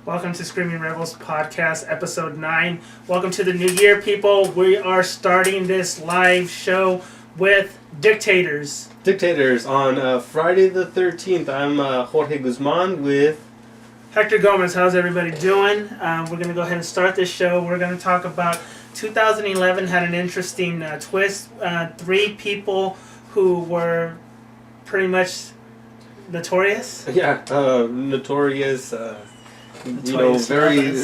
Welcome to Screaming Rebels Podcast, Episode 9. Welcome to the new year, people. We are starting this live show with Dictators. Dictators on Friday the 13th. I'm Jorge Guzman with Hector Gomez. How's everybody doing? We're going to go ahead and start this show. We're going to talk about 2011 had an interesting twist. Three people who were pretty much notorious. Yeah, notorious. Very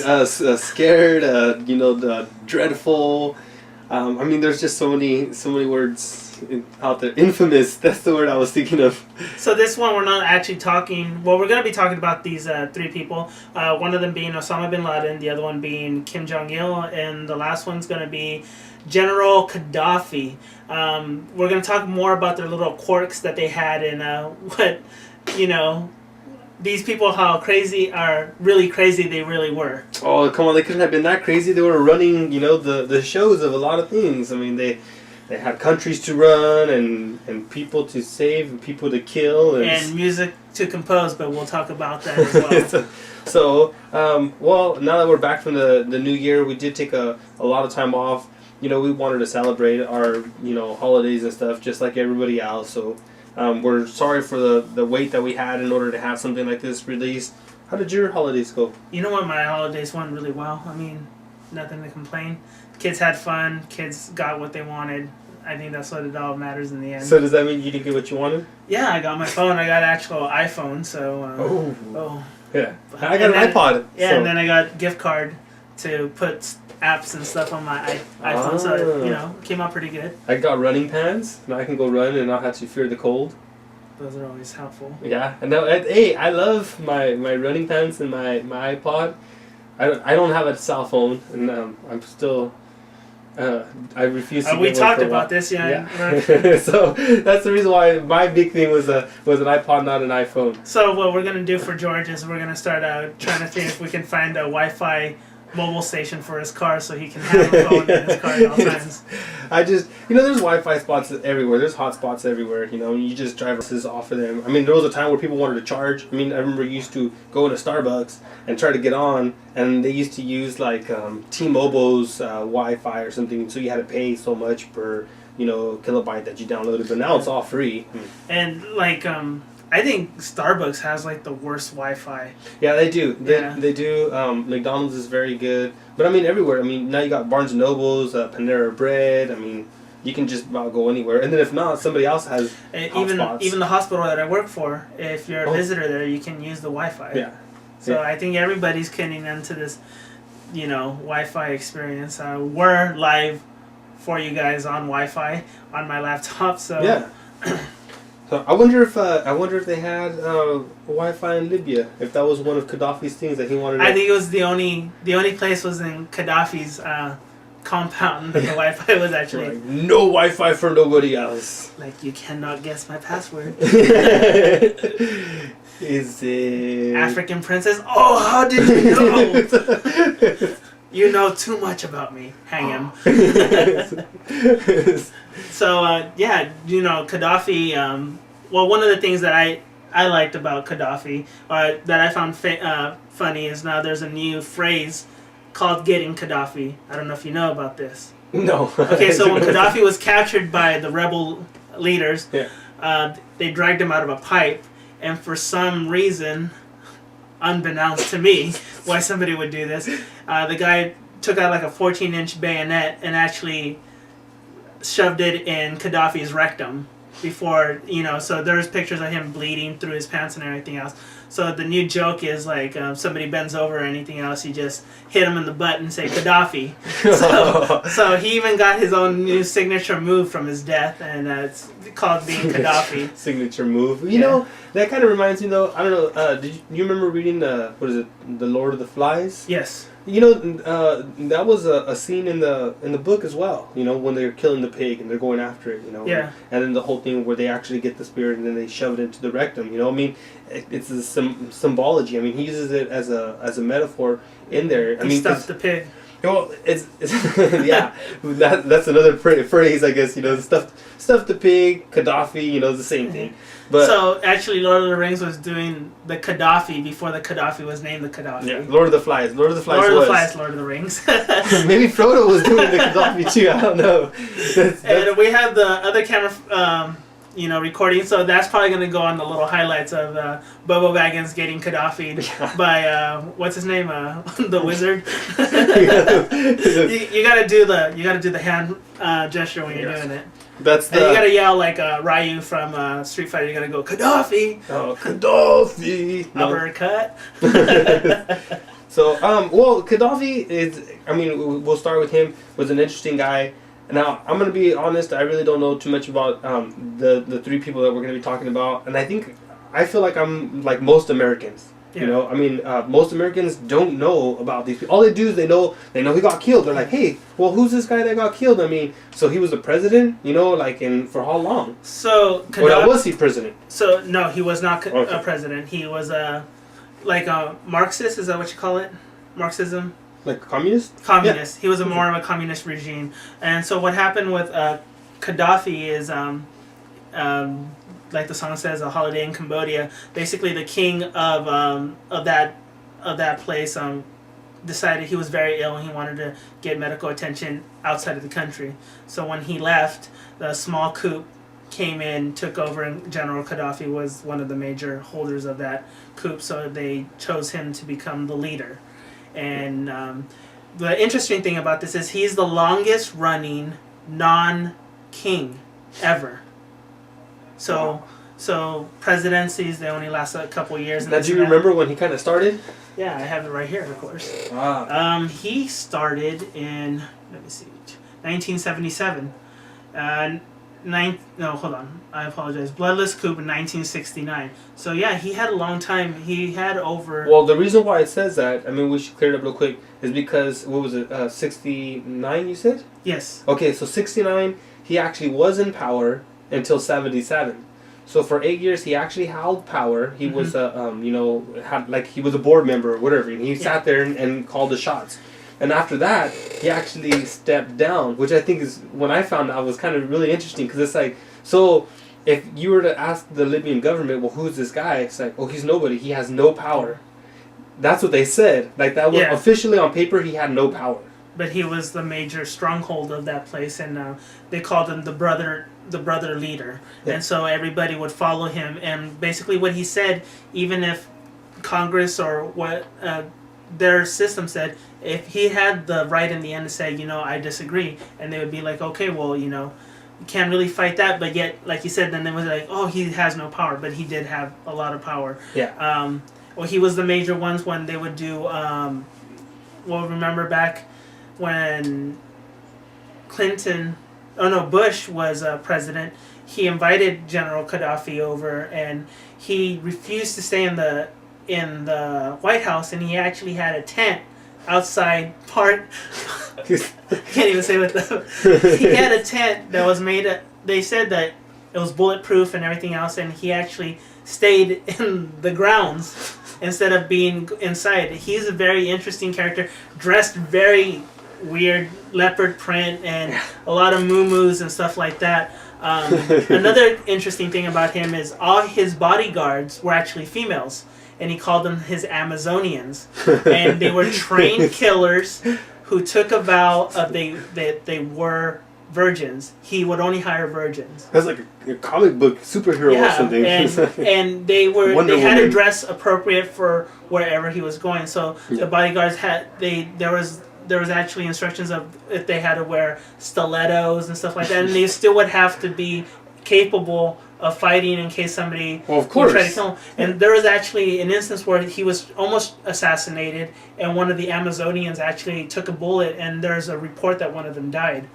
scared. Dreadful. There's just so many words out there. Infamous. That's the word I was thinking of. So this one, we're not actually talking. Well, we're going to be talking about these three people. One of them being Osama bin Laden, the other one being Kim Jong Il, and the last one's going to be General Gaddafi. We're going to talk more about their little quirks that they had and these people, how really crazy they really were. Oh, come on, they couldn't have been that crazy. They were running, the shows of a lot of things. I mean, they had countries to run and people to save and people to kill. And music to compose, but we'll talk about that as well. So, now that we're back from the new year, we did take a lot of time off. We wanted to celebrate our, holidays and stuff just like everybody else. So, we're sorry for the wait that we had in order to have something like this released. How did your holidays go? You know what? My holidays went really well. I mean, nothing to complain. Kids had fun. Kids got what they wanted. I think that's what it all matters in the end. So does that mean you didn't get what you wanted? Yeah, I got my phone. I got an actual iPhone. So. Yeah. I got an iPod. Yeah, so. And then I got gift card to put apps and stuff on my iPhone. So it came out pretty good. I got running pants. Now I can go run and not have to fear the cold. Those are always helpful. Yeah, and now I love my running pants and my iPod. I don't have a cell phone, and I'm still. I refuse to. We talked about this, yeah. So that's the reason why my big thing was an iPod, not an iPhone. So what we're gonna do for George is we're gonna start trying to think if we can find a Wi-Fi mobile station for his car so he can have a phone in his car at all times. there's Wi-Fi spots everywhere. There's hot spots everywhere. You just drive off of them. I mean, there was a time where people wanted to charge. I mean, I remember you used to go into Starbucks and try to get on, and they used to use like T-Mobile's Wi-Fi or something, so you had to pay so much per kilobyte that you downloaded. But now it's all free. And I think Starbucks has like the worst Wi-Fi. Yeah, they do. They do. McDonald's is very good. But I mean, everywhere. I mean, now you got Barnes & Noble's, Panera Bread. I mean, you can just about go anywhere. And then if not, somebody else has even the hospital that I work for, if you're a visitor there, you can use the Wi-Fi. Yeah. So I think everybody's getting into this, Wi-Fi experience. We're live for you guys on Wi-Fi on my laptop. So yeah. So I wonder if they had Wi-Fi in Libya. If that was one of Gaddafi's things that he wanted. I think it was the only place was in Gaddafi's compound that the Wi-Fi was actually. Like, no Wi-Fi for nobody else. Like, you cannot guess my password. Is it African princess? Oh, how did you know? You know too much about me. Hang him. So, Gaddafi, one of the things that I liked about Gaddafi, that I found funny, is now there's a new phrase called getting Gaddafi. I don't know if you know about this. No. Okay, so when Gaddafi was captured by the rebel leaders, they dragged him out of a pipe, and for some reason, unbeknownst to me, why somebody would do this, the guy took out like a 14-inch bayonet and actually shoved it in Gaddafi's rectum before, so there's pictures of him bleeding through his pants and everything else. So the new joke is like somebody bends over or anything else, you just hit him in the butt and say Gaddafi. So he even got his own new signature move from his death, and it's called being Gaddafi. Signature move. You know, that kind of reminds me though, I don't know, did you remember reading The Lord of the Flies? Yes. That was a scene in the book as well. When they're killing the pig and they're going after it. Yeah. And then the whole thing where they actually get the spirit and then they shove it into the rectum. I mean, it's a symbology. I mean, he uses it as a metaphor in there. He stuffed the pig. Well, it's yeah. That's another phrase, I guess. You know, stuff the pig, Gaddafi. You know, the same thing. But so actually, Lord of the Rings was doing the Gaddafi before the Gaddafi was named the Gaddafi. yeah, Lord of the Flies. Lord of the Flies. Lord of the Rings. Maybe Frodo was doing the Gaddafi too. I don't know. And we have the other camera. Recording. So that's probably going to go on the little highlights of Bobo Baggins getting Gaddafi by what's his name, the wizard. you got to do the hand gesture when you're doing it. That's and you got to yell like Ryu from Street Fighter. You got to go Gaddafi. Oh, Gaddafi. Uppercut. So well, Gaddafi is. I mean, we'll start with him. Was an interesting guy. Now, I'm going to be honest, I really don't know too much about the three people that we're going to be talking about. And I feel like I'm like most Americans. Yeah. You know, I mean, most Americans don't know about these people. All they do is they know he got killed. They're like, hey, well, who's this guy that got killed? I mean, so he was the president, you know, like, for how long? So, or was he president? So, no, he was not a president. He was like a Marxist, is that what you call it? Marxism? Like communist? Communist. Yeah. He was more of a communist regime. And so what happened with Gaddafi is, like the song says, A Holiday in Cambodia. Basically, the king of that place decided he was very ill and he wanted to get medical attention outside of the country. So when he left, the small coup came in, took over, and General Gaddafi was one of the major holders of that coup. So they chose him to become the leader. And the interesting thing about this is he's the longest running non-king ever. So presidencies, they only last a couple years. Now, do you remember when he kind of started? Yeah, I have it right here, of course. Wow. He started in 1977. Hold on. I apologize. Bloodless coup in 1969. So yeah, he had a long time. He had over. Well, the reason why it says that, I mean, we should clear it up real quick, is because what was it? 69? You said? Yes. Okay, so 69. He actually was in power until 77. So for 8 years, he actually held power. He was he was a board member or whatever, and he sat there and called the shots. And after that, he actually stepped down, which I think is, when I found out, was kind of really interesting. Because it's like, so if you were to ask the Libyan government, well, who's this guy? It's like, oh, he's nobody. He has no power. That's what they said. Like, that was officially on paper, he had no power. But he was the major stronghold of that place, and they called him the brother leader. Yeah. And so everybody would follow him. And basically what he said, even if Congress or what their system said, if he had the right in the end to say, I disagree, and they would be like, okay, well, you can't really fight that, but yet, like you said, then they was like, oh, he has no power, but he did have a lot of power. Yeah. Well, he was the major ones when they would do, remember back when Bush was president, he invited General Gaddafi over, and he refused to stay in the White House, and he actually had a tent outside part. Can't even say what he had a tent that was made. They said that it was bulletproof and everything else, and he actually stayed in the grounds instead of being inside. He's a very interesting character, dressed very weird, leopard print and a lot of moo-moos and stuff like that. Another interesting thing about him is all his bodyguards were actually females. And he called them his Amazonians, and they were trained killers who took a vow of that they were virgins. He would only hire virgins. That's like a comic book superhero or something. and they had to dress appropriate for wherever he was going. So the bodyguards there was actually instructions of if they had to wear stilettos and stuff like that, and they still would have to be capable of fighting in case somebody would try to kill him. And there was actually an instance where he was almost assassinated, and one of the Amazonians actually took a bullet, and there's a report that one of them died.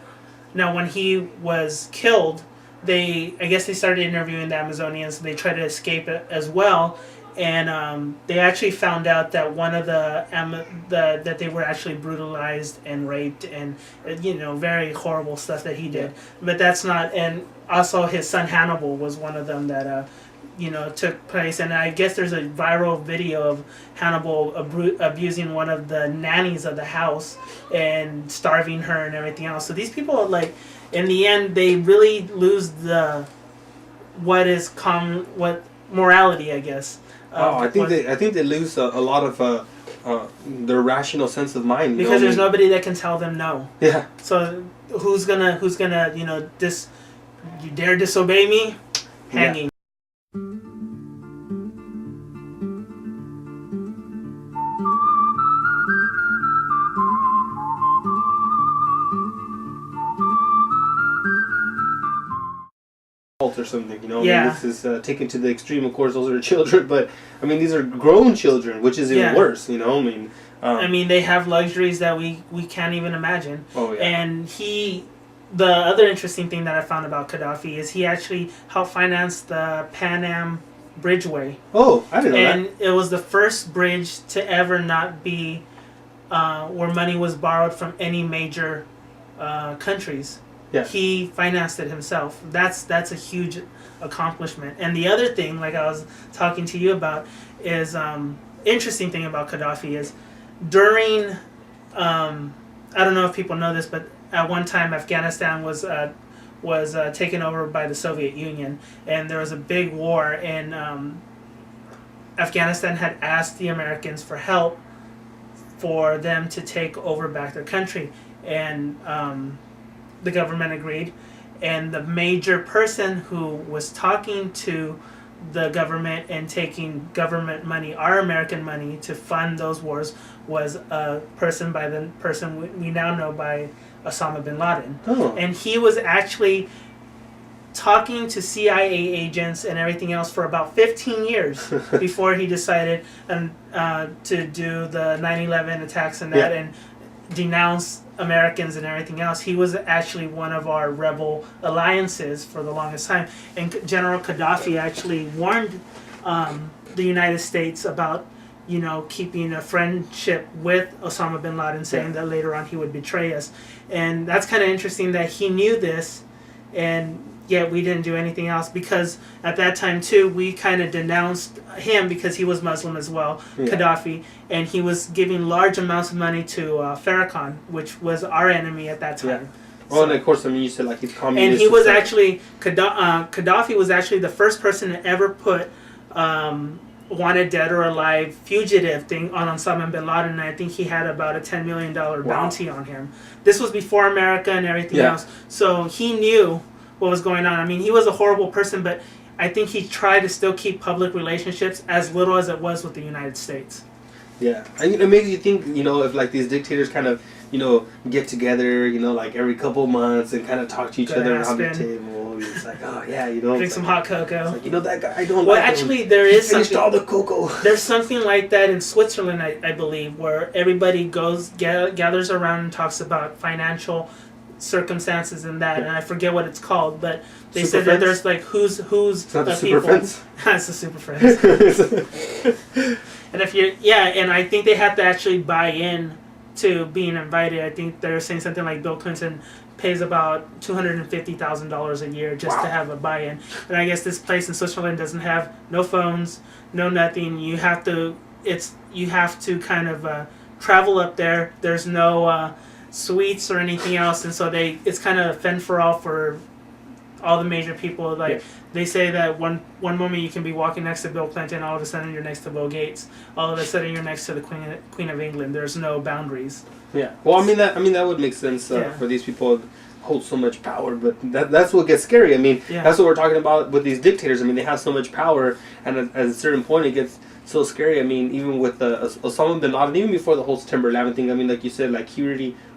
Now, when he was killed, I guess they started interviewing the Amazonians, and they tried to escape it as well. And they actually found out that one of that they were actually brutalized and raped, and very horrible stuff that he did. But that's not. And also his son Hannibal was one of them that took place. And I guess there's a viral video of Hannibal abusing one of the nannies of the house and starving her and everything else. So these people, like, in the end, they really lose what morality, I guess. I think they lose a lot of their rational sense of mind. Because there's nobody that can tell them no. Yeah. So who's gonna you dare disobey me? Hanging. Yeah. Or something, Yeah. I mean, this is taken to the extreme. Of course, those are children, but I mean, these are grown children, which is even worse. I mean, they have luxuries that we can't even imagine. Oh yeah. And the other interesting thing that I found about Gaddafi is he actually helped finance the Pan Am Bridgeway. Oh, I didn't know that. And it was the first bridge to ever not be where money was borrowed from any major countries. Yeah. He financed it himself. That's a huge accomplishment. And the other thing, like I was talking to you about, is interesting thing about Gaddafi is during I don't know if people know this, but at one time Afghanistan was taken over by the Soviet Union, and there was a big war, and Afghanistan had asked the Americans for help for them to take over back their country, and the government agreed, and the major person who was talking to the government and taking government money, our American money, to fund those wars was a person by the person we now know by Osama bin Laden. Oh. And he was actually talking to CIA agents and everything else for about 15 years before he decided to do the 9/11 attacks and that, and denounce Americans and everything else. He was actually one of our rebel alliances for the longest time. And General Gaddafi actually warned the United States about, keeping a friendship with Osama bin Laden, saying that later on he would betray us. And that's kind of interesting that he knew this, and yet we didn't do anything else, because at that time too we kind of denounced him because he was Muslim as well, Gaddafi, and he was giving large amounts of money to Farrakhan, which was our enemy at that time. Yeah. Well, and of course, I mean, you said like he's communist. And he was actually Gaddafi was actually the first person to ever put wanted dead or alive fugitive thing on Osama bin Laden, and I think he had about a $10 million bounty on him. This was before America and everything else, so he knew what was going on. I mean, he was a horrible person, but I think he tried to still keep public relationships as little as it was with the United States. Yeah, it makes you think, if like these dictators kind of, get together, like every couple months and kind of talk to each other around the table. It's like, oh yeah, drink some hot cocoa. It's like, that guy, I don't well, like actually, him. There is finished all the cocoa. There's something like that in Switzerland, I believe, where everybody gathers around and talks about financial circumstances and that, and I forget what it's called, but they said that there's like who's it's not the Super Friends. It's the Super Friends. And and I think they have to actually buy in to being invited. I think they're saying something like Bill Clinton pays about $250,000 a year just to have a buy-in. And I guess this place in Switzerland doesn't have no phones, no nothing. You have to kind of travel up there. There's no suites or anything else, and so it's kind of fend for all for all the major people. Like they say that one moment you can be walking next to Bill Clinton, all of a sudden you're next to Bill Gates, all of a sudden you're next to the Queen of England. There's no boundaries. Yeah. Well, I mean that would make sense for these people to hold so much power, but that's what gets scary. I mean, that's what we're talking about with these dictators. I mean, they have so much power, and at a certain point it gets so scary. I mean, even with Osama bin Laden, even before the whole September 11th thing, I mean, like you said, like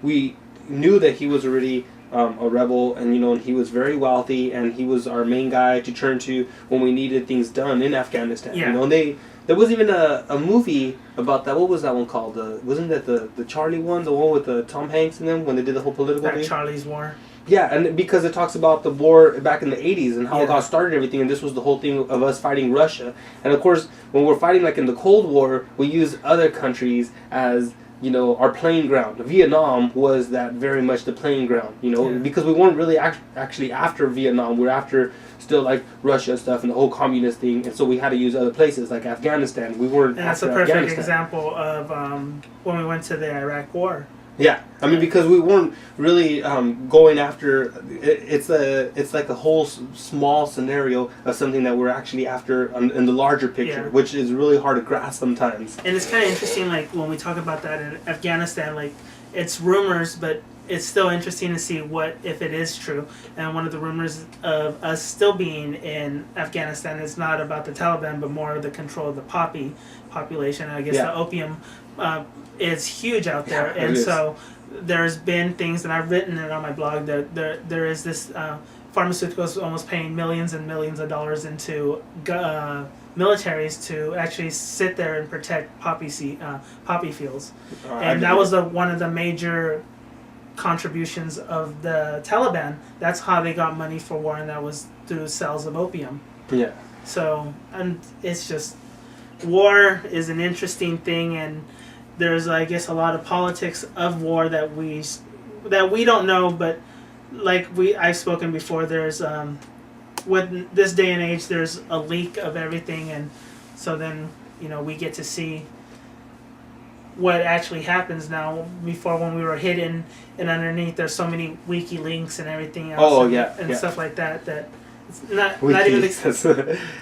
we knew that he was already a rebel, and and he was very wealthy, and he was our main guy to turn to when we needed things done in Afghanistan. Yeah. And there was even a movie about that. What was that one called? Wasn't that the Charlie one, the one with Tom Hanks in them when they did the whole political thing? Charlie's War. Yeah, and because it talks about the war back in the 80s and how it got started and everything, and this was the whole thing of us fighting Russia. And of course, when we're fighting like in the Cold War, we use other countries as our playing ground. Vietnam was that very much the playing ground, because we weren't really actually after Vietnam. We're after still like Russia stuff and the whole communist thing, and so we had to use other places like Afghanistan. We weren't. And that's a perfect example of when we went to the Iraq War. Yeah, I mean, because we weren't really going after. It's like a whole small scenario of something that we're actually after in the larger picture, which is really hard to grasp sometimes. And it's kind of interesting, like when we talk about that in Afghanistan, like it's rumors, but it's still interesting to see what if it is true. And one of the rumors of us still being in Afghanistan is not about the Taliban, but more of the control of the poppy population. I guess the opium is huge out there, and so there's been things that I've written it on my blog that there is this pharmaceuticals almost paying millions and millions of dollars into militaries to actually sit there and protect poppy fields, and that was one of the major contributions of the Taliban. That's how they got money for war, and that was through sales of opium. Yeah. So, and it's just, war is an interesting thing, and there's, I guess, a lot of politics of war that we don't know, but like I've spoken before, there's with this day and age, there's a leak of everything, and so then we get to see what actually happens now. Before, when we were hidden and underneath, there's so many WikiLeaks and everything else, and stuff like that it's not even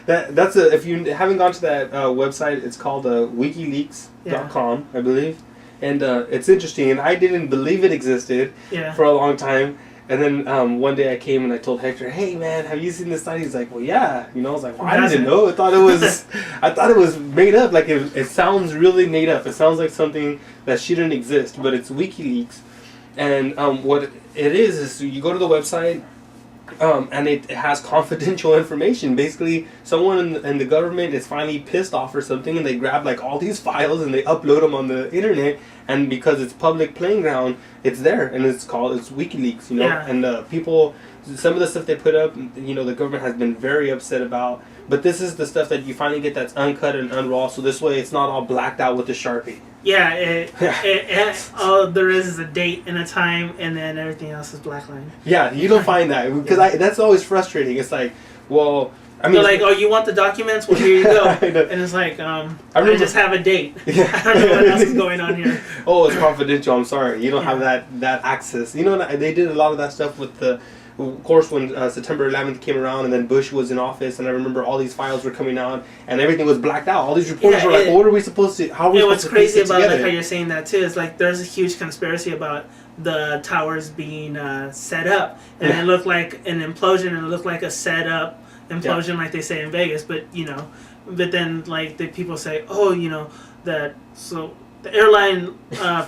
that's if you haven't gone to that website, it's called WikiLeaks.com, I believe, and it's interesting, and I didn't believe it existed for a long time. And then one day I came and I told Hector, "Hey man, have you seen this site?" He's like, "Well, yeah." I was like, "Well, I didn't know. I thought it was made up. Like it sounds really made up. It sounds like something that shouldn't exist." But it's WikiLeaks, and what it is you go to the website, and it has confidential information. Basically, someone in the government is finally pissed off or something, and they grab like all these files and they upload them on the internet. And because it's public playing ground, it's there, and it's WikiLeaks, and people, some of the stuff they put up, the government has been very upset about. But this is the stuff that you finally get that's uncut and unraw, so this way it's not all blacked out with the Sharpie. Yeah, all there is a date and a time, and then everything else is black line. Yeah, you don't find that, because that's always frustrating. It's like, well, I mean, they're like, "Oh, you want the documents? Well, here you go." And it's like, I just have a date. I don't know what else is going on here. Oh, it's confidential. I'm sorry, you don't have that access. They did a lot of that stuff with the. Of course, when September 11th came around and then Bush was in office, and I remember all these files were coming out and everything was blacked out. All these reporters were like, "What are we supposed to? How are we supposed to piece it together?" What's crazy about how you're saying that too is like there's a huge conspiracy about the towers being set up, and it looked like an implosion, and it looked like a set up implosion, like they say in Vegas. But but then like the people say, that so the airline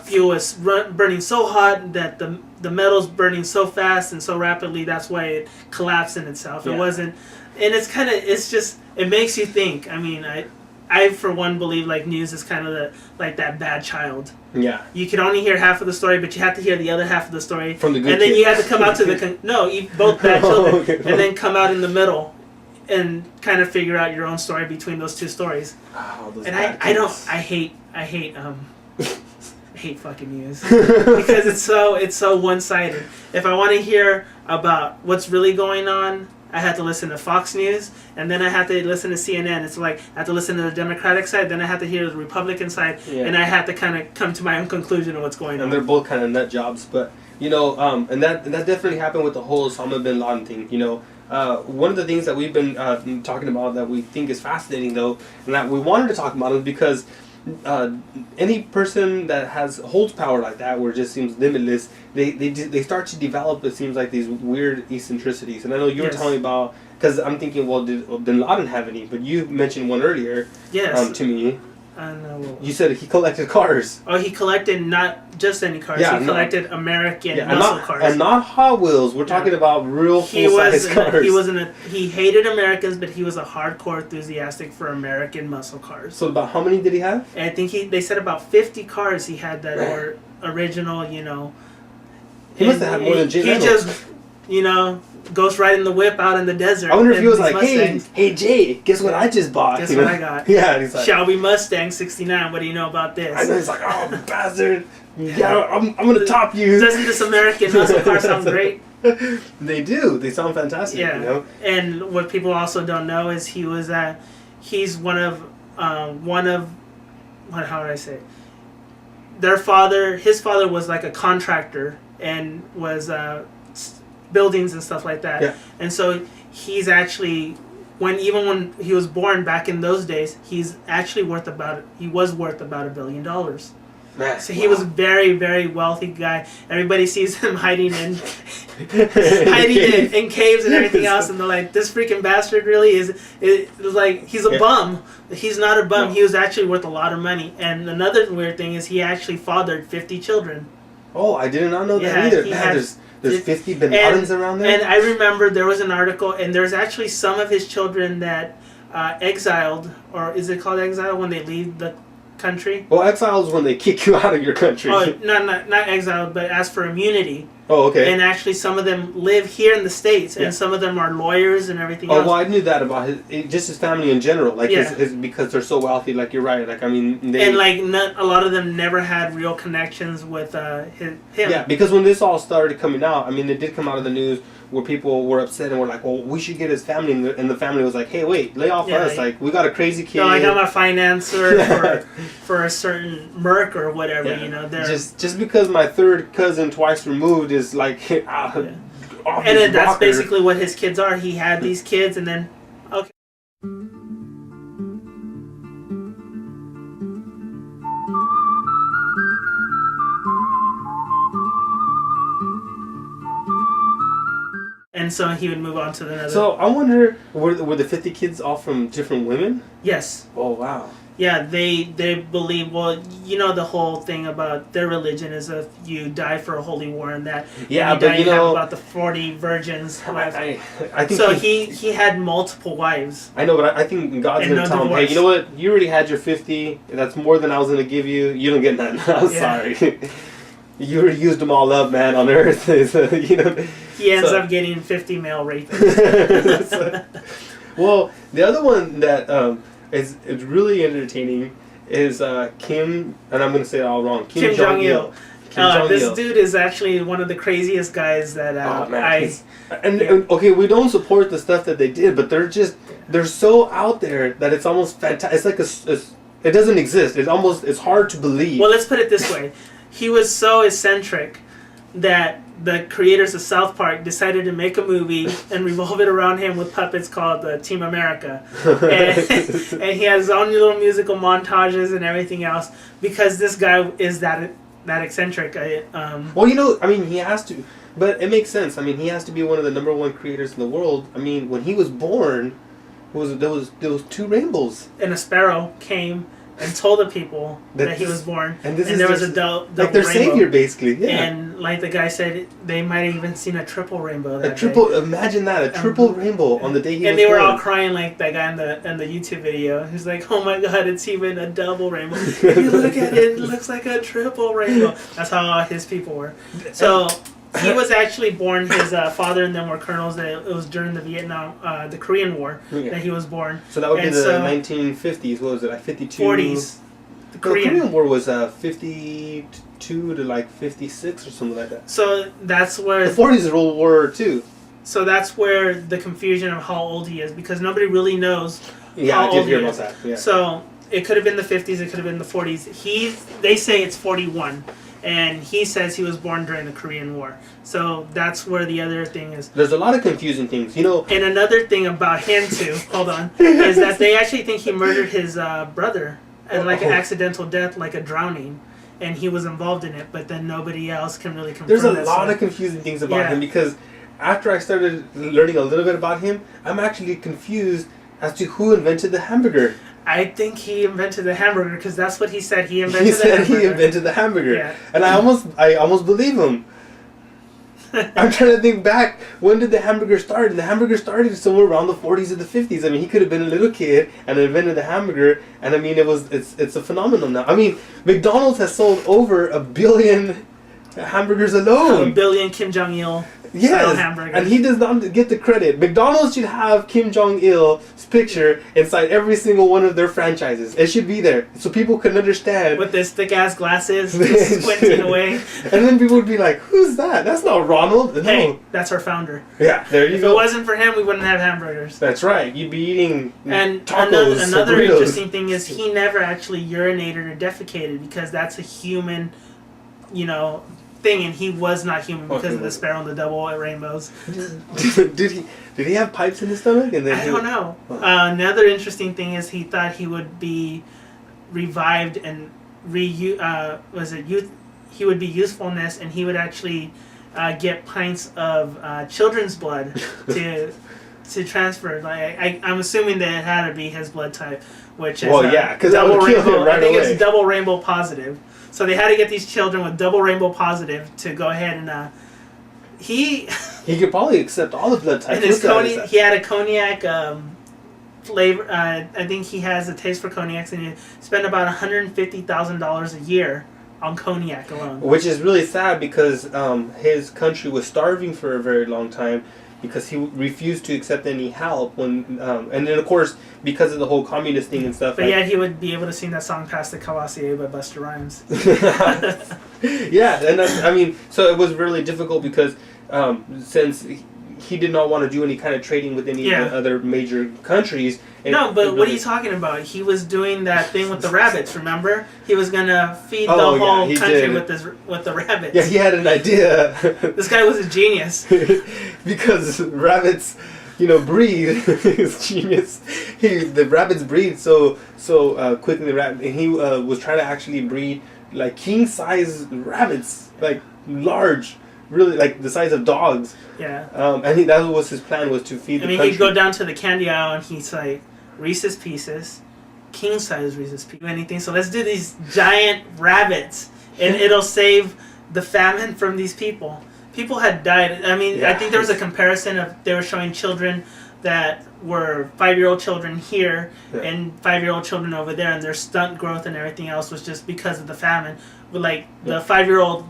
fuel is burning so hot that the metal's burning so fast and so rapidly, that's why it collapsed in itself. It wasn't, and it makes you think. I mean, I for one believe like news is kind of like that bad child. Yeah. You can only hear half of the story, but you have to hear the other half of the story from the good and then kids. You have to come out to both bad children, and then come out in the middle and kind of figure out your own story between those two stories. And I hate fucking news because it's so one-sided. If I want to hear about what's really going on, I have to listen to Fox News, and then I have to listen to CNN. It's like I have to listen to the Democratic side, then I have to hear the Republican side, and I have to kind of come to my own conclusion of what's going on. And they're both kind of nut jobs, but and that definitely happened with the whole Osama bin Laden thing. One of the things that we've been talking about that we think is fascinating, though, and that we wanted to talk about is because any person that holds power like that, where it just seems limitless, they start to develop, it seems like, these weird eccentricities. And I know you were telling me about, because I'm thinking, well, did bin Laden have any? But you mentioned one earlier to me. You said he collected cars. Oh, he collected not just any cars. He collected American muscle cars. And not Hot Wheels. We're talking about real full-size cars. He hated Americans, but he was a hardcore enthusiastic for American muscle cars. So about how many did he have? And I think they said about 50 cars he had that were original, He must have had more than Jay Leno. He just, goes right in the whip out in the desert. I wonder if he was like, hey Jay, guess what I just bought? Guess what I got? Yeah, and he's like, Shelby Mustang 69, what do you know about this? I know, he's like, oh, bastard. Yeah, I'm gonna top you. Doesn't this American muscle car sound great? They do. They sound fantastic. Yeah. You know? And what people also don't know is he's one of how would I say it? His father was like a contractor and was buildings and stuff like that. Yeah. And so he's actually when he was born back in those days, he was worth about $1 billion. Man, So he was a very, very wealthy guy. Everybody sees him hiding in caves and everything else, and they're like, "This freaking bastard really is." It was like he's a bum. He's not a bum. No. He was actually worth a lot of money. And another weird thing is he actually fathered 50 children. Oh, I did not know that Yeah, either. he Man, had- there's 50 Bin Ladens around there. And I remember there was an article, and there's actually some of his children that exiled, or is it called exile when they leave the country? Well, exile is when they kick you out of your country. Oh, not exiled, but asked for immunity. Oh, okay. And actually, some of them live here in the States, and Yeah. some of them are lawyers and everything Oh, else. well, I knew that about just his family in general. Like, Yeah. because they're so wealthy. Like, you're right. Like, I mean, they. And like, a lot of them never had real connections with him. Yeah, because when this all started coming out, I mean, it did come out of the news where people were upset and were like, "Well, we should get his family," and the family was like, "Hey, wait, lay off Yeah, us! yeah. Like, we got a crazy kid." So like, I'm a financer for a certain Merc or whatever. Yeah. You know, they're just because my third cousin twice removed is like, off and his then that's rocker. basically what his kids are. He had these kids, and then okay. And so he would move on to another. So I wonder, were the 50 kids all from different women? Yes. Oh wow. Yeah, they believe, well, you know, the whole thing about their religion is if you die for a holy war and that. Yeah, when but you die, have know, about the 40 virgins left. I think So he had multiple wives. I know, but I think God's And gonna no tell him, hey, divorce. you know what? You already had your 50. That's more than I was gonna give you. You don't get nothing. I'm Yeah. sorry. You already used them all up, man, on Earth. You know. He ends So- up getting 50 male rapists. Well, the other one that is really entertaining is Kim, and I'm gonna say it all wrong. Kim Jong-il. Kim Jong-il. This dude is actually one of the craziest guys that Oh man, I. and Yeah. okay, we don't support the stuff that they did, but they're so out there that it's almost fantastic. It's like it doesn't exist. It's hard to believe. Well, let's put it this way. He was so eccentric that the creators of South Park decided to make a movie and revolve it around him with puppets called Team America. And he has his own little musical montages and everything else because this guy is that eccentric. Well, you know, I mean, he has to, but it makes sense. I mean, he has to be one of the #1 creators in the world. I mean, when he was born, there was 2 rainbows. And a sparrow came and told the people that he was born. And there was a double like their rainbow. savior, basically. Yeah. And like the guy said, they might have even seen a triple rainbow that A triple. Imagine that, a triple rainbow on the day he was and they were born. all crying like that guy in the YouTube video. He's like, "Oh my God, it's even a double rainbow. If you look at it, it looks like a triple rainbow." That's how his people were. So he was actually born. His father and them were colonels. It was during the Korean War Yeah. that he was born. So that would be And the so- 1950s. What was it? Like 52. 40s. The No, the Korean. Korean War was 52 to like 56 or something like that. So that's where. The 40s is World War II. So that's where the confusion of how old he is because nobody really knows. Yeah, how I did old hear he about is. that. Yeah. So it could have been the 50s, it could have been the 40s. They say it's 41, and he says he was born during the Korean War. So that's where the other thing is. There's a lot of confusing things. You know, And another thing about him too, hold on, is that they actually think he murdered his brother as like an accidental death, like a drowning, and he was involved in it. But then nobody else can really confirm. there's a that lot story. of confusing things about Yeah. him because after I started learning a little bit about him, I'm actually confused as to who invented the hamburger. I think he invented the hamburger because that's what he said. He invented He the said hamburger. he invented the hamburger, Yeah. and I almost believe him. I'm trying to think back. When did the hamburger start? And the hamburger started somewhere around the 40s or the 50s. I mean, he could have been a little kid and invented the hamburger. And I mean, it's a phenomenon now. I mean, McDonald's has sold over 1 billion hamburgers A alone. billion Kim Jong-il. style hamburgers. And he does not get the credit. McDonald's should have Kim Jong-il's picture inside every single one of their franchises. It should be there so people can understand. With his thick ass glasses, just squinting away. And then people would be like, "Who's that? That's not Ronald." No. Hey, that's our founder. Yeah, there you If go. it wasn't for him, we wouldn't have hamburgers. That's right. You'd be eating And tacos. another burritos. interesting thing is he never actually urinated or defecated because that's a human, thing, and he was not human because of the sparrow and the double rainbows. did he have pipes in his stomach? And then I don't know. Another interesting thing is he thought he would be revived and he would be usefulness, and he would actually get pints of children's blood to transfer. Like I'm assuming that it had to be his blood type, which is because that would kill him right I think away. it's double rainbow positive. So they had to get these children with double rainbow positive to go ahead and he could probably accept all the blood types. and he had a cognac flavor. I think he has a taste for cognacs, and he spent about $150,000 a year on cognac alone. Which is really sad because his country was starving for a very long time because he refused to accept any help when and then of course because of the whole communist thing and stuff. But yet he would be able to sing that song "Past the Cavassier" by Busta Rhymes. Yeah, and so it was really difficult because since he did not want to do any kind of trading with any of the other major countries. No, but what are you talking about? He was doing that thing with the rabbits, remember? He was going to feed the whole country with the rabbits. Yeah, he had an idea. This guy was a genius. Because rabbits, breed. It's genius. The rabbits breed so quickly. And he was trying to actually breed like king-size rabbits, like large. Really, like the size of dogs. Yeah. And that was his plan, was to feed the country. He'd go down to the candy aisle and he's like, Reese's Pieces, king size Reese's Pieces, anything. So let's do these giant rabbits, and it'll save the famine from these people. People had died. I think there was a comparison of they were showing children that were 5-year-old children here and 5-year-old children over there, and their stunt growth and everything else was just because of the famine. But like the 5-year-old.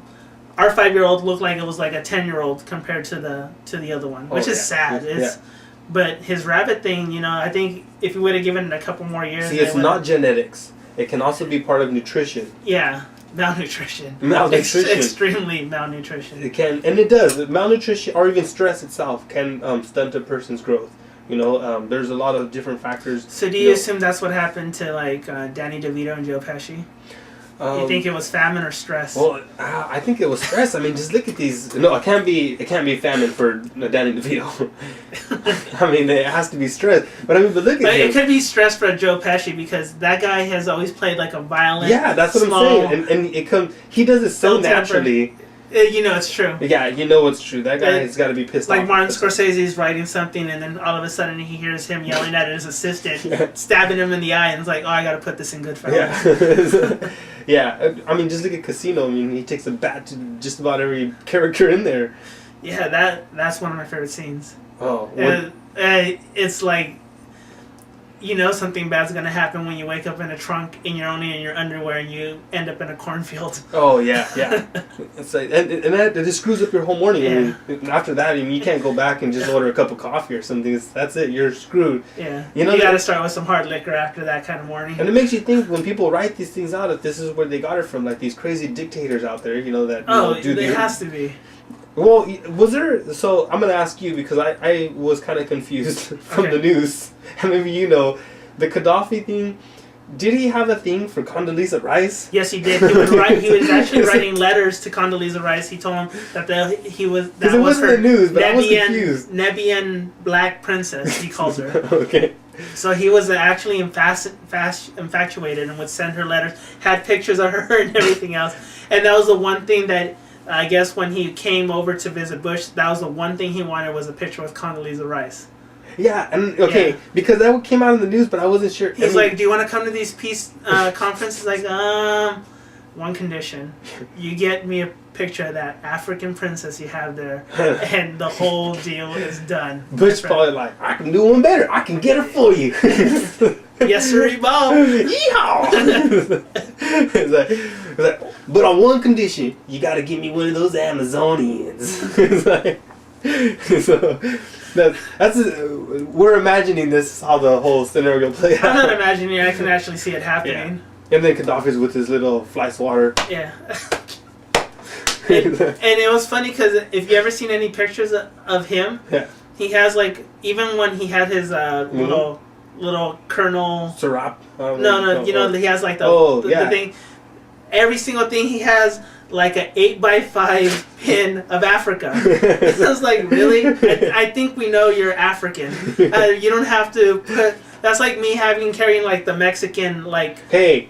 Our 5-year-old looked like it was like a 10-year-old compared to the other one, which is sad. But his rabbit thing, I think if we would have given it a couple more years. See, it's not genetics. It can also be part of nutrition. Yeah, malnutrition. Extremely malnutrition. It can, and it does. Malnutrition or even stress itself can stunt a person's growth. There's a lot of different factors. So do you assume that's what happened to like Danny DeVito and Joe Pesci? You think it was famine or stress? Well, I think it was stress. Just look at these. No, it can't be famine for Danny DeVito. It has to be stress. But but look at him. It could be stress for Joe Pesci because that guy has always played like a violent. Yeah, that's what I'm saying. And he does it so naturally. It's true. Yeah, it's true. That guy has got to be pissed off. Like Martin Scorsese's writing something, and then all of a sudden he hears him yelling at his assistant, stabbing him in the eye, and it's like, oh, I got to put this in Goodfellas. Yeah. Just look at Casino. He takes a bat to just about every character in there. Yeah, that's one of my favorite scenes. Oh. It's like, something bad's going to happen when you wake up in a trunk and you're only in your underwear and you end up in a cornfield. Oh, yeah. It's like, and that just screws up your whole morning. Yeah. After that, you can't go back and just order a cup of coffee or something. That's it. You're screwed. Yeah. You got to start with some hard liquor after that kind of morning. And it makes you think when people write these things out, if this is where they got it from, like these crazy dictators out there, it has to be. Well, was there... So, I'm going to ask you, because I was kind of confused from the news. And maybe the Gaddafi thing, did he have a thing for Condoleezza Rice? Yes, he did. He was actually writing letters to Condoleezza Rice. He told him that it wasn't the news, but I was confused. Nebian Black Princess, he calls her. Okay. So he was actually infatuated and would send her letters, had pictures of her and everything else. And that was the one thing that... I guess when he came over to visit Bush, that was the one thing he wanted was a picture with Condoleezza Rice. Yeah, and because that came out in the news, but I wasn't sure. He's like, "Do you want to come to these peace conferences?" Like, one condition: you get me a picture of that African princess you have there, and the whole deal is done. Bush probably like, "I can do one better. I can get her for you." Yes, sir, Bob. Yeehaw! It's like, but on one condition, you got to give me one of those Amazonians. It's like, So that's we're imagining this how the whole scenario play out. I'm not imagining it. I can actually see it happening. Yeah. And then Gaddafi's with his little fly swatter. Yeah. And it was funny because if you ever seen any pictures of him, yeah. he has like, even when he had his little Colonel Sarap. No, you know he has like the thing. Every single thing he has like an 8x5 pin of Africa. I was like, really? I think we know you're African. You don't have to put. That's like me carrying like the Mexican like. Hey,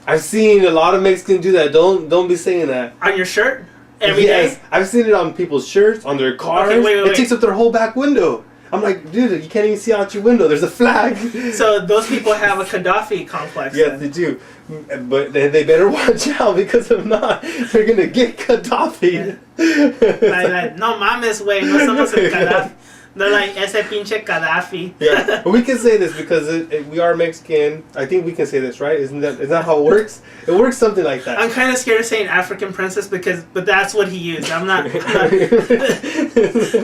I've seen a lot of Mexicans do that. Don't be saying that on your shirt every day. I've seen it on people's shirts, on their cars. Okay, wait. It takes up their whole back window. I'm like, dude, you can't even see out your window. There's a flag. So those people have a Gaddafi complex. Yes, they do. But they better watch out because if not, they're going to get Gaddafi. Like, no mames, güey. No somos el Gaddafi. They're like, ese pinche Gaddafi. Yeah, but we can say this because we are Mexican. I think we can say this, right? Isn't that how it works? It works something like that. I'm kind of scared of saying African princess but that's what he used. I'm not.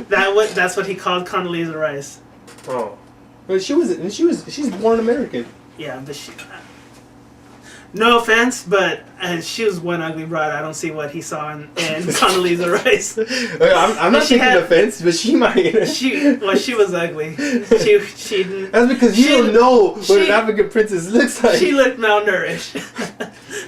That's what he called Condoleezza Rice. Oh, but she's born American. Yeah, but no offense, but she was one ugly broad. I don't see what he saw in Condoleezza Rice. I'm not taking offense, but she might. She was ugly. She. That's because you don't know what an African princess looks like. She looked malnourished.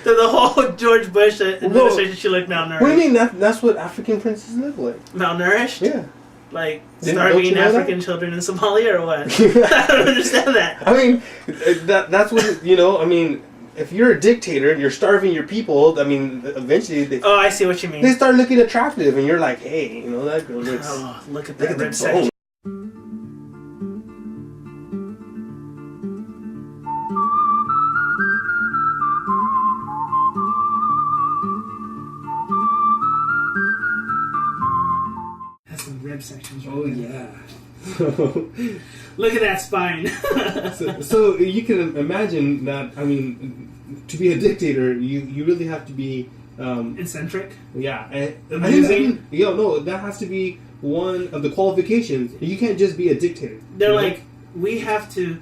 The whole George Bush administration, she looked malnourished. What do you mean? That's what African princesses look like. Malnourished? Yeah. Like starving African children in Somalia or what? I don't understand that. I mean, that's what I mean. If you're a dictator and you're starving your people, I mean, eventually I see what you mean. They start looking attractive, and you're like, hey, that girl looks. Oh, look at that rib section. That's some rib sections. Oh yeah. Look at that spine. so you can imagine that. I mean, to be a dictator, you really have to be eccentric. Yeah, no, that has to be one of the qualifications. You can't just be a dictator. They're like, I have to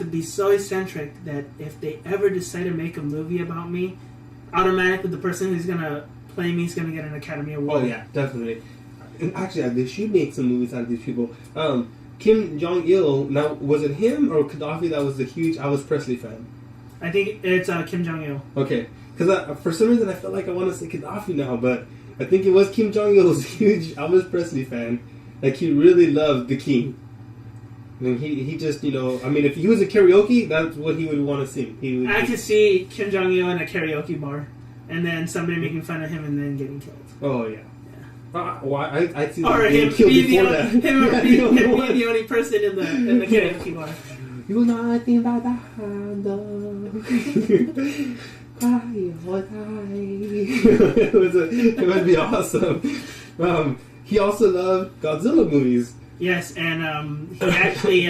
be so eccentric that if they ever decide to make a movie about me, automatically the person who's gonna play me is gonna get an Academy Award. Oh yeah, definitely. And actually, they should make some movies out of these people. Kim Jong-il, now, was it him or Gaddafi that was the huge Elvis Presley fan? I think it's Kim Jong-il. Okay. Because for some reason I feel like I want to say Gaddafi now, but I think it was Kim Jong-il was a huge Elvis Presley fan. Like, he really loved the king. I mean, he just, I mean, if he was a karaoke, that's what he would want to sing. I could see Kim Jong-il in a karaoke bar, and then somebody making fun of him and then getting killed. Oh, yeah. Why? I see or him being the only person in the karaoke bar. You nothing but the hand it would be awesome. He also loved Godzilla movies. Yes, and he actually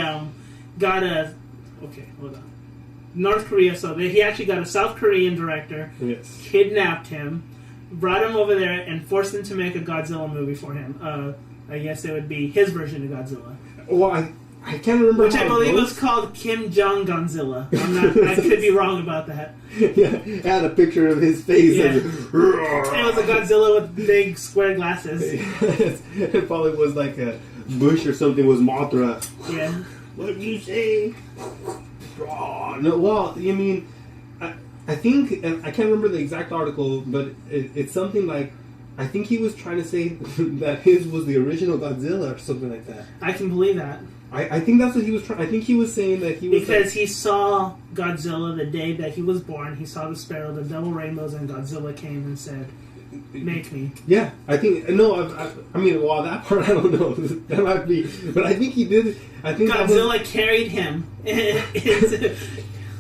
got a... Okay, hold on. North Korea, so he actually got a South Korean director, kidnapped him, brought him over there, and forced him to make a Godzilla movie for him. I guess it would be his version of Godzilla. Well, I can't remember. Which I believe was called Kim Jong Godzilla. I could be wrong about that. Yeah, it had a picture of his face. Yeah. It was a Godzilla with big square glasses. It probably was like a Bush or something was Mothra. Yeah. What did you say? No, well, you mean, I think, and I can't remember the exact article, but it's something like, I think he was trying to say that his was the original Godzilla or something like that. I can believe that. I think that's what he was trying. I think he was saying that he was because he saw Godzilla the day that he was born. He saw the sparrow, the double rainbows, and Godzilla came and said, "Make me." Yeah, I think I mean, well, that part I don't know. That might be, but I think he did. I think Godzilla carried him.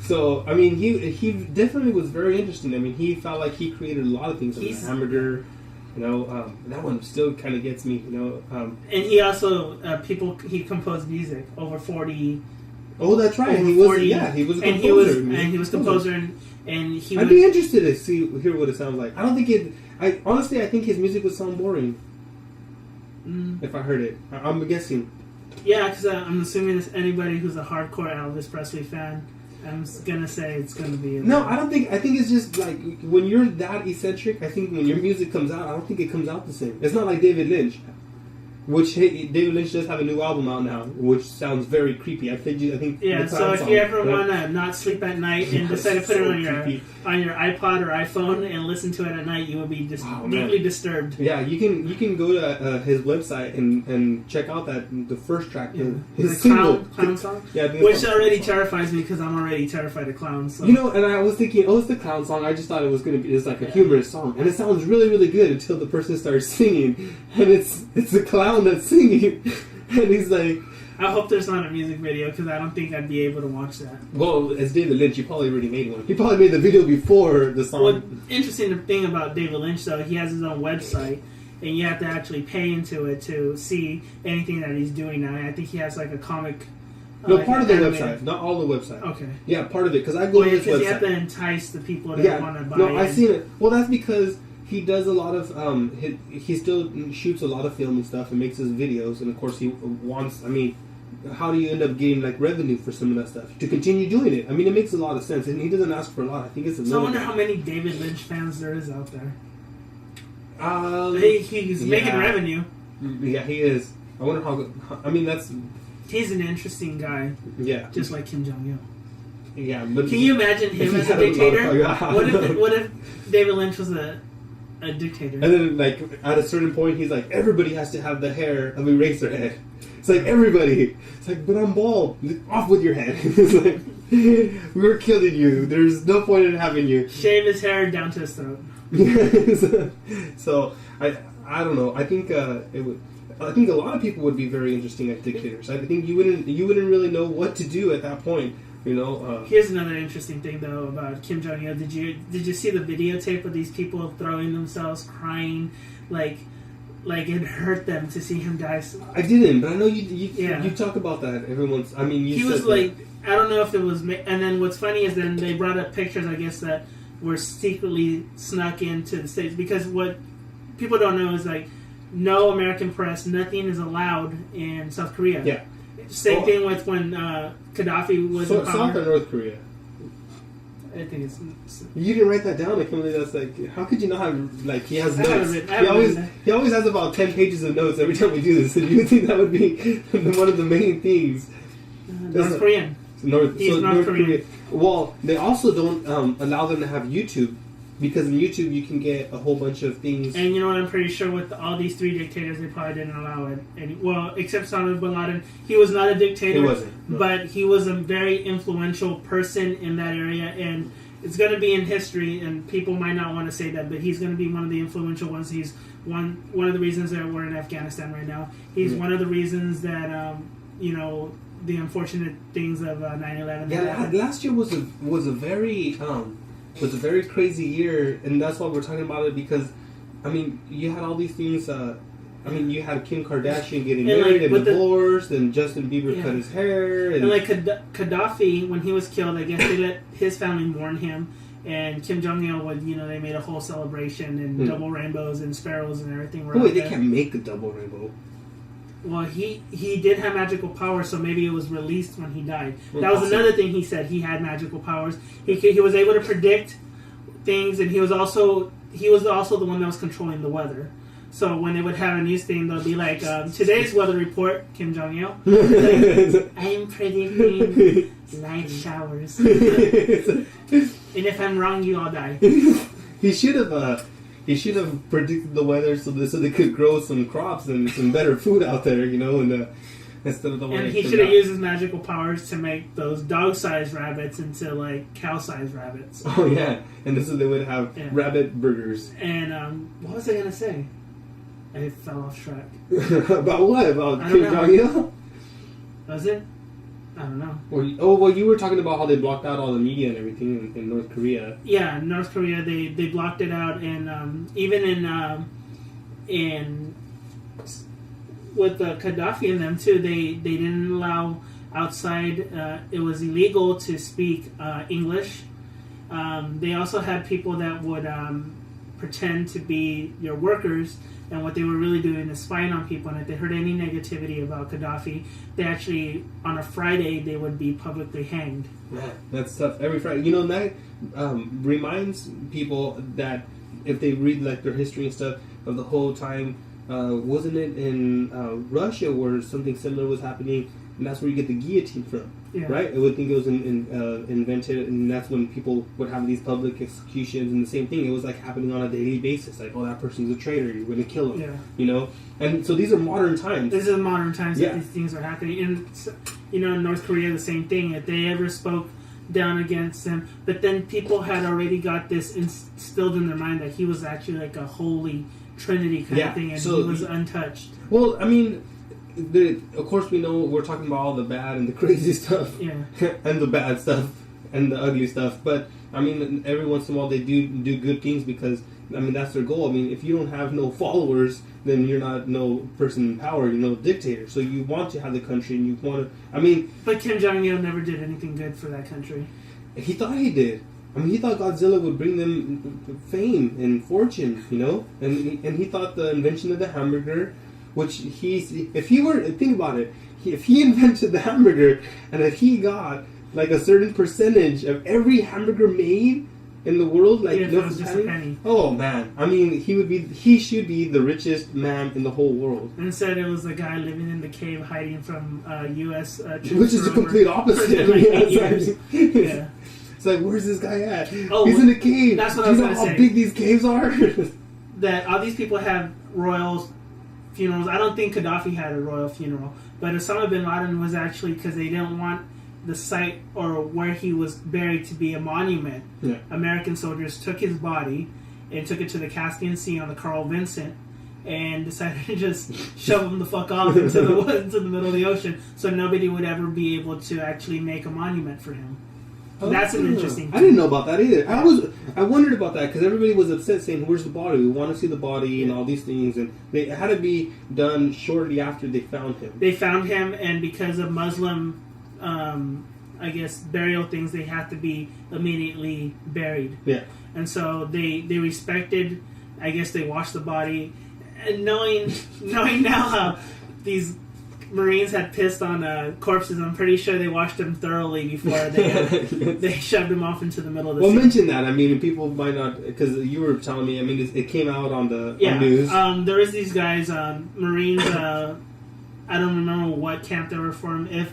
So I mean, he definitely was very interesting. I mean, he felt like he created a lot of things. Like the hamburger. That one still kind of gets me, And he also, he composed music, over 40... Oh, that's right. He was a composer. He was composer, and he I'd be interested to hear what it sounds like. I don't think honestly, I think his music would sound boring. if I heard it. I'm guessing. Yeah, because I'm assuming it's anybody who's a hardcore Elvis Presley fan. I'm gonna say it's gonna be. No, I don't think. I think it's just like when you're that eccentric. I think when your music comes out, I don't think it comes out the same. It's not like David Lynch, which David Lynch does have a new album out now, which sounds very creepy. I think. Yeah. So if you ever wanna not sleep at night and decide to put it on your iPod or iPhone and listen to it at night, you will be just deeply disturbed. Yeah, you can go to his website and check out the first track, his the clown song. Yeah, which already terrifies me because I'm already terrified of clowns. So. You know, and I was thinking, it's the clown song. I just thought it was going to be just like a humorous song, and it sounds really, really good until the person starts singing, and it's the clown that's singing, and he's like. I hope there's not a music video because I don't think I'd be able to watch that. Well, as David Lynch, he probably already made one. He probably made the video before the song. Well, interesting thing about David Lynch, though, he has his own website, and you have to actually pay into it to see anything that he's doing now. And I think he has like a comic. No, part of the website, not all the website. Okay. Yeah, part of it because I go to his website. Because you have to entice the people that want to buy. No, I've seen it. Well, that's because he does a lot of he still shoots a lot of film and stuff and makes his videos, and of course he wants. I mean. How do you end up getting like revenue for some of that stuff to continue doing it? I mean, it makes a lot of sense, and he doesn't ask for a lot. I think it's a. So I wonder how many David Lynch fans there is out there. He's making revenue. Yeah, he is. I wonder how. I mean, that's. He's an interesting guy. Yeah. Just like Kim Jong Il. Yeah, but can you imagine him as a dictator? What if David Lynch was a dictator? And then, like at a certain point, he's like, everybody has to have the hair of Eraserhead. It's like everybody. It's like, but I'm bald. Off with your head. It's like we're killing you. There's no point in having you. Shave his hair down to his throat. So I don't know. I think it would. I think a lot of people would be very interesting as dictators. I think you wouldn't really know what to do at that point. You know. Here's another interesting thing though about Kim Jong Il. Did you see the videotape of these people throwing themselves, crying, like it hurt them to see him die? I didn't, but I know you talk about that every once. I mean, he was like, I don't know if it was. And then what's funny is then they brought up pictures, I guess, that were secretly snuck into the States, because what people don't know is like no American press, nothing is allowed in South Korea. Yeah. Same thing with when Gaddafi was in power. South or North Korea? I think it's. You didn't write that down. I can't believe that's like. How could you not have like? He has notes. He always has about 10 pages of notes every time we do this. And you would think that would be one of the main things. North Korean. North Korea. Well, they also don't allow them to have YouTube, because in YouTube you can get a whole bunch of things. And you know what? I'm pretty sure with all these three dictators, they probably didn't allow it. Well, except Osama bin Laden, he was not a dictator. He wasn't. No. But he was a very influential person in that area, and it's going to be in history. And people might not want to say that, but he's going to be one of the influential ones. He's one of the reasons that we're in Afghanistan right now. He's one of the reasons that the unfortunate things of 9/11. Yeah, last year was a very crazy year, and that's why we're talking about it, because I mean you had all these things. You had Kim Kardashian getting married and divorced, and Justin Bieber cut his hair, and like Gaddafi, when he was killed, I guess they let his family mourn him, and Kim Jong Il would they made a whole celebration and double rainbows and sparrows and everything. Wait, they can't make a double rainbow. Well, he did have magical powers, so maybe it was released when he died. That was another thing he said. He had magical powers. He was able to predict things, and he was also the one that was controlling the weather. So when they would have a news thing, they'll be like, today's weather report, Kim Jong Il. Like, I'm predicting light showers. And if I'm wrong, you all die. He should have predicted the weather so they could grow some crops and some better food out there, instead of the way. And he should have used his magical powers to make those dog-sized rabbits into like cow-sized rabbits. Oh yeah, and this is they would have rabbit burgers. And what was I gonna say? I fell off track. About what? About Kim Jong Il? Was it? I don't know. Well, you were talking about how they blocked out all the media and everything in North Korea. Yeah, in North Korea they blocked it out, and even in with Gaddafi and them too, they didn't allow outside. It was illegal to speak English. They also had people that would pretend to be your workers, and what they were really doing is spying on people. And if they heard any negativity about Gaddafi, they actually, on a Friday, they would be publicly hanged. Man, that's tough. Every Friday. You know, that reminds people that if they read like their history and stuff of the whole time, wasn't it in Russia where something similar was happening, and that's where you get the guillotine from, right? I would think it was invented, and that's when people would have these public executions, and the same thing. It was like happening on a daily basis. Like, oh, that person's a traitor, you're going to kill him. You know, and so these are modern times. This is modern times that these things are happening. And you know, in North Korea, the same thing. If they ever spoke down against him, but then people had already got this instilled in their mind that he was actually like a holy trinity kind of thing, and so he was untouched. Well, I mean, of course we know we're talking about all the bad and the crazy stuff, and the bad stuff and the ugly stuff, but I mean, every once in a while they do good things because, I mean, that's their goal. I mean, if you don't have no followers, then you're not no person in power, you're no dictator. So you want to have the country, and you want to, I mean... But Kim Jong-il never did anything good for that country. He thought he did. I mean, he thought Godzilla would bring them fame and fortune, you know? And he thought the invention of the hamburger, which if he were, think about it, if he invented the hamburger, and if he got like a certain percentage of every hamburger made in the world, like it was just a penny. Oh man, I mean, he should be the richest man in the whole world. Instead, it was a guy living in the cave hiding from U.S. troops, which is the complete opposite. Yeah. It's like, where's this guy at? Oh, he's in a cave. That's what I was going to say. Do you know how big these caves are? That all these people have royal funerals. I don't think Gaddafi had a royal funeral, but Osama bin Laden was actually, because they didn't want the site or where he was buried to be a monument. American soldiers took his body and took it to the Caspian Sea on the Carl Vinson and decided to just shove him the fuck off into the middle of the ocean, so nobody would ever be able to actually make a monument for him. That's an interesting thing. I didn't know about that either. I wondered about that because everybody was upset saying, where's the body? We want to see the body and all these things. And it had to be done shortly after they found him. They found him, and because of Muslim, I guess, burial things, they have to be immediately buried. Yeah. And so they respected, I guess they washed the body. And knowing now how these Marines had pissed on corpses, I'm pretty sure they washed them thoroughly before they shoved them off into the middle of the sea. Well, mention that. I mean, people might not, because you were telling me, I mean, it came out on the news. There is these guys, Marines, I don't remember what camp they were from. If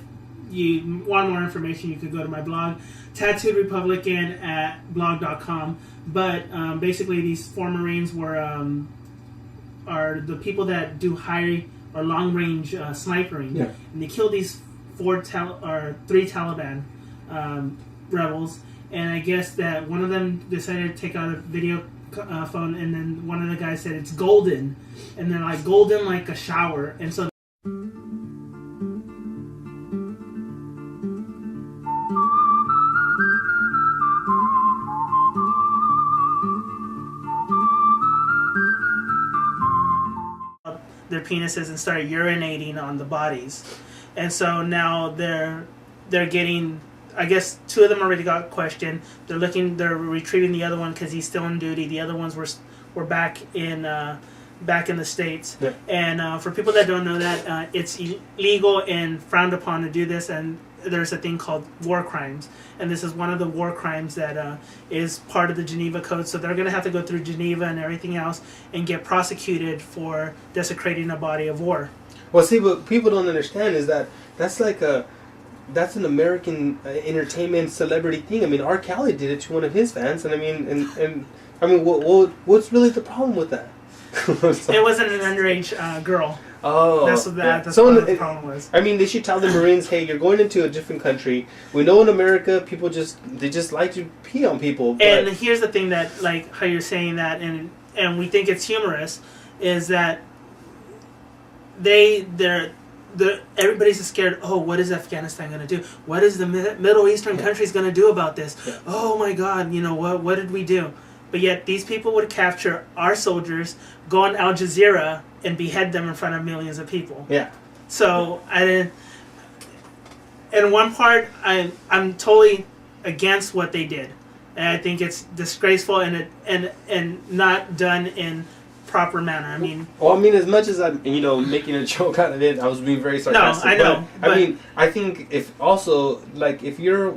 you want more information, you could go to my blog, Tattooed Republican at blog.com. But basically, these 4 Marines are the people that do high or long range snipering, and they killed these 3 Taliban rebels. And I guess that one of them decided to take out a video phone, and then one of the guys said it's golden, and they're like golden like a shower, and so. Their penises and started urinating on the bodies, and so now they're getting, I guess 2 of them already got questioned. They're retrieving the other one because he's still on duty. The other ones were back in the States. And for people that don't know that, it's illegal and frowned upon to do this, and there's a thing called war crimes, and this is one of the war crimes that is part of the Geneva Code. So they're going to have to go through Geneva and everything else and get prosecuted for desecrating a body of war. Well, see, what people don't understand is that's an American entertainment celebrity thing. I mean, R. Kelly did it to one of his fans, and I mean, what's really the problem with that? It wasn't an underage girl. Oh, that's what the problem was. I mean, they should tell the Marines, hey, you're going into a different country. We know in America, people just like to pee on people. But... And here's the thing that, like, how you're saying that, and we think it's humorous, is that everybody's scared. Oh, what is Afghanistan going to do? What is the Middle Eastern countries going to do about this? Yeah. Oh my God, what did we do? But yet these people would capture our soldiers, go on Al Jazeera, and behead them in front of millions of people. Yeah. So in one part, I'm totally against what they did. and I think it's disgraceful and not done in proper manner. I mean, as much as I'm, making a joke out of it, I was being very sarcastic. No, I know. But I think if also, like, if you're,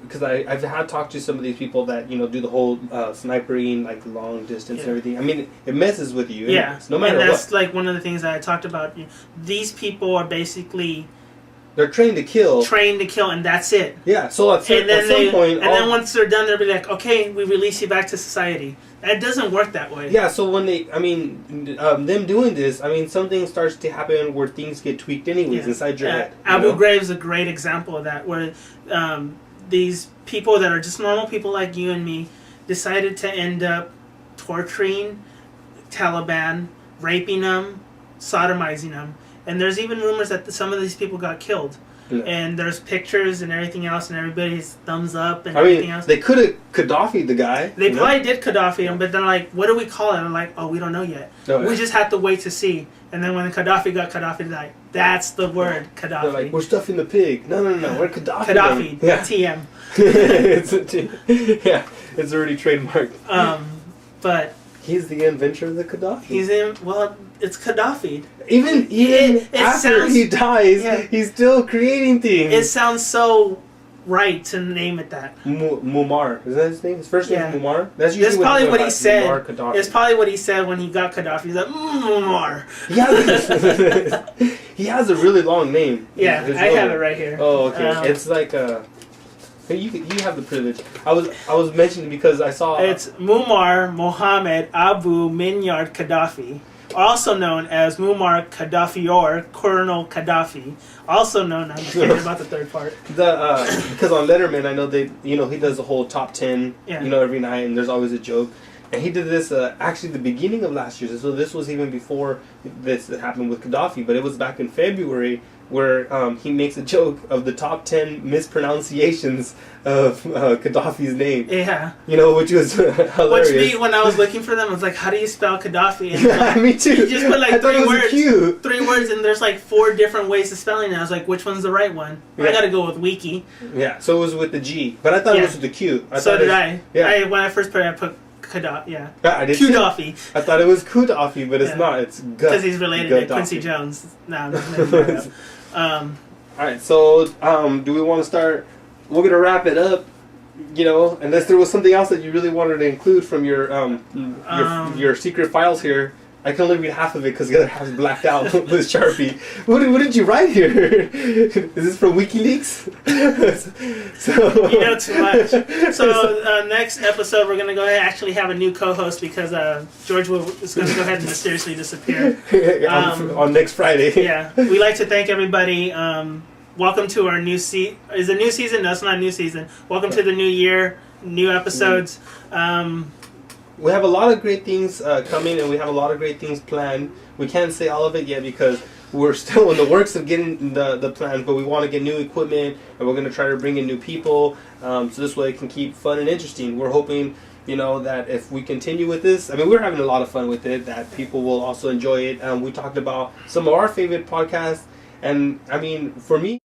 because I've had talked to some of these people that, do the whole snipering, like, long distance and everything. I mean, it messes with you. Yeah. No matter and that's, what. like, one of the things that I talked about. These people are basically... They're trained to kill. And that's it. Yeah, so at some point... And then once they're done, they'll be like, okay, we release you back to society. That doesn't work that way. Yeah, so when they... them doing this, something starts to happen where things get tweaked anyways inside your head. Abu Ghraib's a great example of that, where these people that are just normal people like you and me decided to end up torturing Taliban, raping them, sodomizing them. And there's even rumors that some of these people got killed. Yeah. And there's pictures and everything else, and everybody's thumbs up and everything else. They could have Gaddafi'd the guy. They probably did Gaddafi him, but then like, what do we call it? I'm like, oh, we don't know yet. We just have to wait to see. And then when Gaddafi got Gaddafi, like, that's the word, Gaddafi. They're like, we're stuffing the pig. No, we're Gaddafi. Gaddafi, TM. It's already trademarked. But he's the inventor of the Gaddafi. It's Gaddafi. Even after he dies, he's still creating things. It sounds so right to name it that. Muammar. Is that his name? His first name is Muammar? That's probably what he said. It's probably what he said when he got Gaddafi. He's like, Muammar. He has a really long name. Yeah, I have it right here. Oh, okay. It's like a... You have the privilege. I was mentioning because I saw... It's Muammar Mohammed Abu Minyard Gaddafi, also known as Muammar Gaddafi or Colonel Gaddafi, also known... I'm just kidding about the third part. Because on Letterman, I know he does the whole top 10, every night, and there's always a joke. And he did this actually the beginning of last year, so this was even before this happened with Gaddafi, but it was back in February where he makes a joke of the top 10 mispronunciations of Gaddafi's name. Yeah. Which was hilarious. Which when I was looking for them, I was like, how do you spell Gaddafi? And me too. You just put like 3 words. 3 words, and there's like 4 different ways of spelling it. I was like, which one's the right one? I gotta go with Wiki. Yeah, so it was with the G. But I thought it was with the Q. So did I. Yeah. When I first put it, I put Gaddafi, I did Gaddafi. I thought it was Gaddafi, but it's not. It's because he's related to Quincy Jones. No, Alright, so do we want to start? We're going to wrap it up, unless there was something else that you really wanted to include from your secret files here. I can only read half of it because the other half is blacked out with Sharpie. What did you write here? Is this from WikiLeaks? You know too much. So next episode, we're going to go ahead and actually have a new co-host because George is going to go ahead and mysteriously disappear. On next Friday. Yeah. We'd like to thank everybody. Welcome to our new season. Is it a new season? No, it's not a new season. Welcome to the new year, new episodes. We have a lot of great things coming, and we have a lot of great things planned. We can't say all of it yet because we're still in the works of getting the plans, but we want to get new equipment, and we're going to try to bring in new people, so this way it can keep fun and interesting. We're hoping, that if we continue with this, we're having a lot of fun with it, that people will also enjoy it. We talked about some of our favorite podcasts, and, for me,